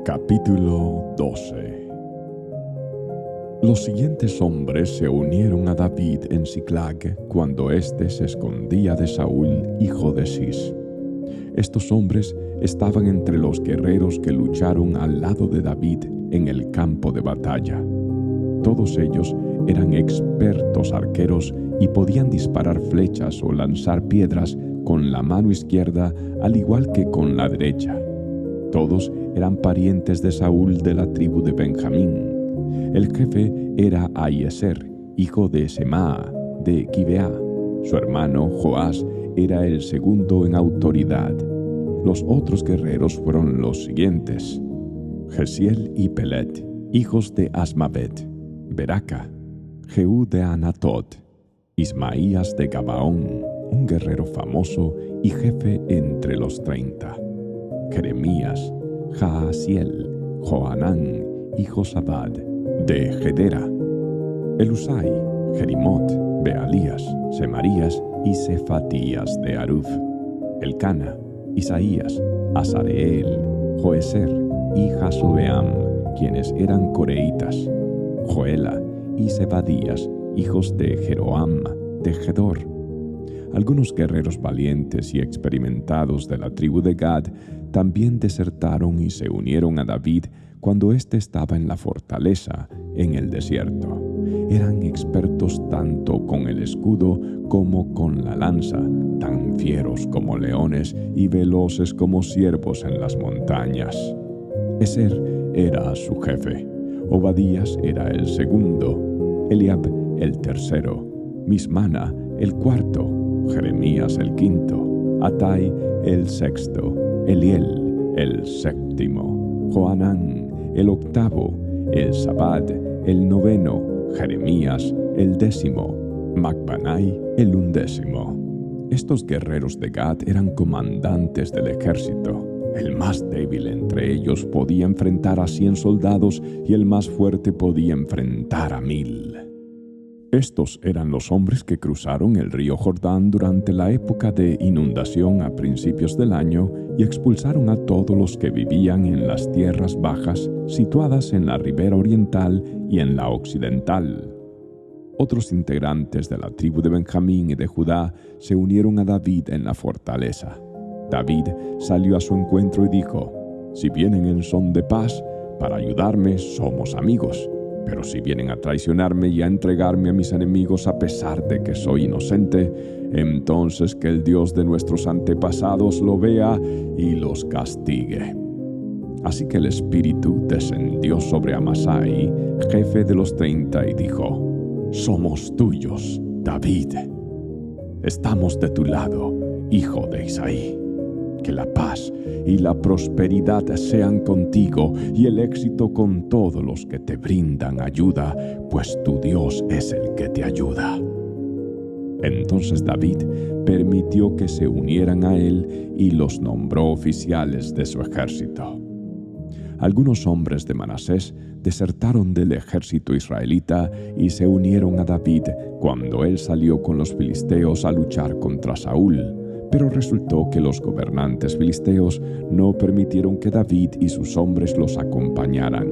Capítulo 12. Los siguientes hombres se unieron a David en Siclag cuando éste se escondía de Saúl, hijo de Cis. Estos hombres estaban entre los guerreros que lucharon al lado de David en el campo de batalla. Todos ellos eran expertos arqueros y podían disparar flechas o lanzar piedras con la mano izquierda al igual que con la derecha. Todos eran parientes de Saúl de la tribu de Benjamín. El jefe era Ahiezer, hijo de Semaa, de Gibeá. Su hermano Joás era el segundo en autoridad. Los otros guerreros fueron los siguientes: Jesiel y Pelet, hijos de Asmavet; Beraca, Jehú de Anatot; Ismaías de Gabaón, un guerrero famoso y jefe entre los 30; Jeremías, Jaasiel, Johanán y Josabad, de Gedera; Elusai, Jerimot, Bealías, Semarías y Cefatías de Aruf; Elcana, Isaías, Asareel, Joeser y Jasobeam, quienes eran coreitas; Joela y Zebadías, hijos de Jeroam, de Gedor. Algunos guerreros valientes y experimentados de la tribu de Gad también desertaron y se unieron a David cuando éste estaba en la fortaleza en el desierto. Eran expertos tanto con el escudo como con la lanza, tan fieros como leones y veloces como ciervos en las montañas. Ezer era su jefe, Obadías era el segundo, Eliab el tercero, Mismana el cuarto, Jeremías el quinto, Atai el sexto, Eliel el séptimo, Johanán el octavo, Elzabad el noveno, Jeremías el décimo, Macbanai el undécimo. Estos guerreros de Gad eran comandantes del ejército. El más débil entre ellos podía enfrentar a 100 soldados y el más fuerte podía enfrentar a 1000. Estos eran los hombres que cruzaron el río Jordán durante la época de inundación a principios del año y expulsaron a todos los que vivían en las tierras bajas situadas en la ribera oriental y en la occidental. Otros integrantes de la tribu de Benjamín y de Judá se unieron a David en la fortaleza. David salió a su encuentro y dijo: «Si vienen en son de paz, para ayudarme somos amigos. Pero si vienen a traicionarme y a entregarme a mis enemigos a pesar de que soy inocente, entonces que el Dios de nuestros antepasados lo vea y los castigue». Así que el Espíritu descendió sobre Amasai, jefe de los 30, y dijo: «Somos tuyos, David. Estamos de tu lado, hijo de Isaí. Que la paz y la prosperidad sean contigo y el éxito con todos los que te brindan ayuda, pues tu Dios es el que te ayuda». Entonces David permitió que se unieran a él y los nombró oficiales de su ejército. Algunos hombres de Manasés desertaron del ejército israelita y se unieron a David cuando él salió con los filisteos a luchar contra Saúl. Pero resultó que los gobernantes filisteos no permitieron que David y sus hombres los acompañaran.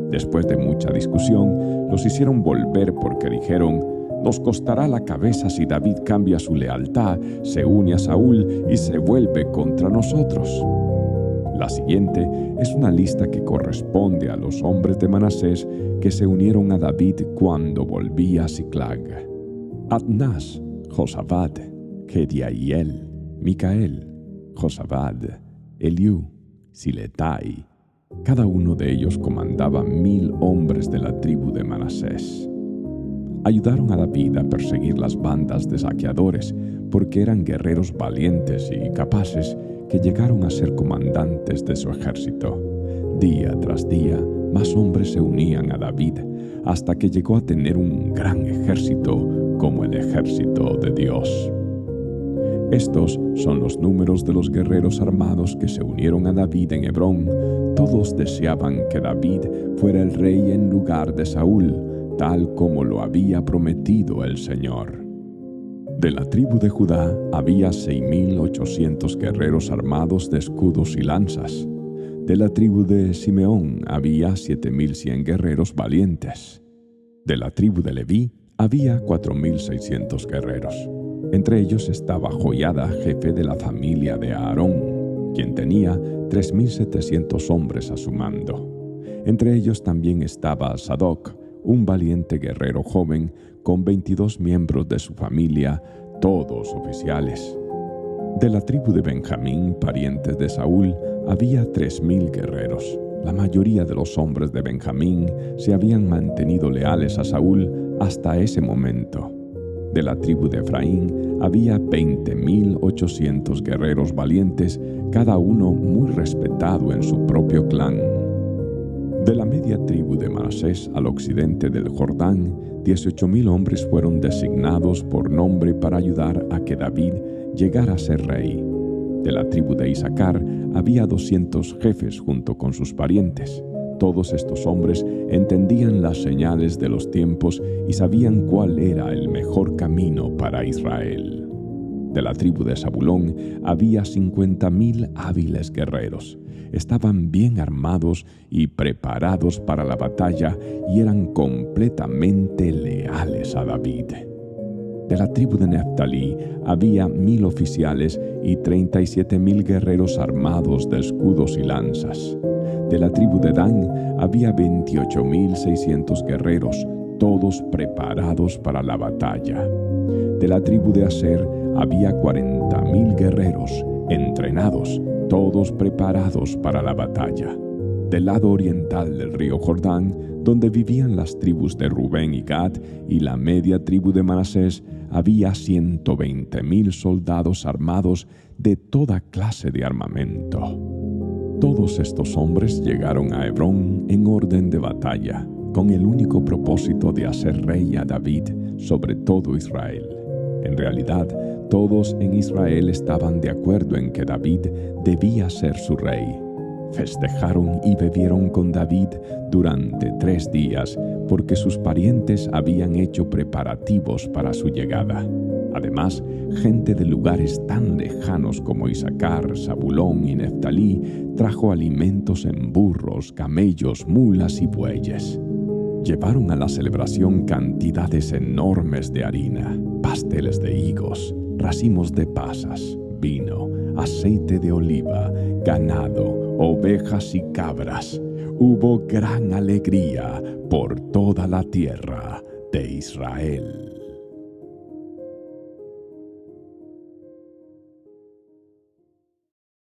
Después de mucha discusión, los hicieron volver porque dijeron: «Nos costará la cabeza si David cambia su lealtad, se une a Saúl y se vuelve contra nosotros». La siguiente es una lista que corresponde a los hombres de Manasés que se unieron a David cuando volvía a Siclag: Adnás, Josabad, Jediael, Micael, Josabad, Eliú, Siletai. Cada uno de ellos comandaba 1000 hombres de la tribu de Manasés. Ayudaron a David a perseguir las bandas de saqueadores porque eran guerreros valientes y capaces que llegaron a ser comandantes de su ejército. Día tras día, más hombres se unían a David hasta que llegó a tener un gran ejército como el ejército de Dios. Estos son los números de los guerreros armados que se unieron a David en Hebrón. Todos deseaban que David fuera el rey en lugar de Saúl, tal como lo había prometido el Señor. De la tribu de Judá había 6,800 guerreros armados de escudos y lanzas. De la tribu de Simeón había 7.100 guerreros valientes. De la tribu de Leví había 4.600 guerreros. Entre ellos estaba Joiada, jefe de la familia de Aarón, quien tenía 3.700 hombres a su mando. Entre ellos también estaba Sadoc, un valiente guerrero joven con 22 miembros de su familia, todos oficiales. De la tribu de Benjamín, parientes de Saúl, había 3.000 guerreros. La mayoría de los hombres de Benjamín se habían mantenido leales a Saúl hasta ese momento. De la tribu de Efraín había 20.800 guerreros valientes, cada uno muy respetado en su propio clan. De la media tribu de Manasés al occidente del Jordán, 18.000 hombres fueron designados por nombre para ayudar a que David llegara a ser rey. De la tribu de Isaacar había 200 jefes junto con sus parientes. Todos estos hombres entendían las señales de los tiempos y sabían cuál era el mejor camino para Israel. De la tribu de Zabulón había 50.000 hábiles guerreros. Estaban bien armados y preparados para la batalla y eran completamente leales a David. De la tribu de Neftalí había 1.000 oficiales y 37.000 guerreros armados de escudos y lanzas. De la tribu de Dan había 28.600 guerreros, todos preparados para la batalla. De la tribu de Aser había 40.000 guerreros, entrenados, todos preparados para la batalla. Del lado oriental del río Jordán, donde vivían las tribus de Rubén y Gad y la media tribu de Manasés, había 120.000 soldados armados de toda clase de armamento. Todos estos hombres llegaron a Hebrón en orden de batalla, con el único propósito de hacer rey a David sobre todo Israel. En realidad, todos en Israel estaban de acuerdo en que David debía ser su rey. Festejaron y bebieron con David durante 3 días, porque sus parientes habían hecho preparativos para su llegada. Además, gente de lugares tan lejanos como Isaacar, Zabulón y Neftalí trajo alimentos en burros, camellos, mulas y bueyes. Llevaron a la celebración cantidades enormes de harina, pasteles de higos, racimos de pasas, vino, aceite de oliva, ganado, ovejas y cabras. Hubo gran alegría por toda la tierra de Israel.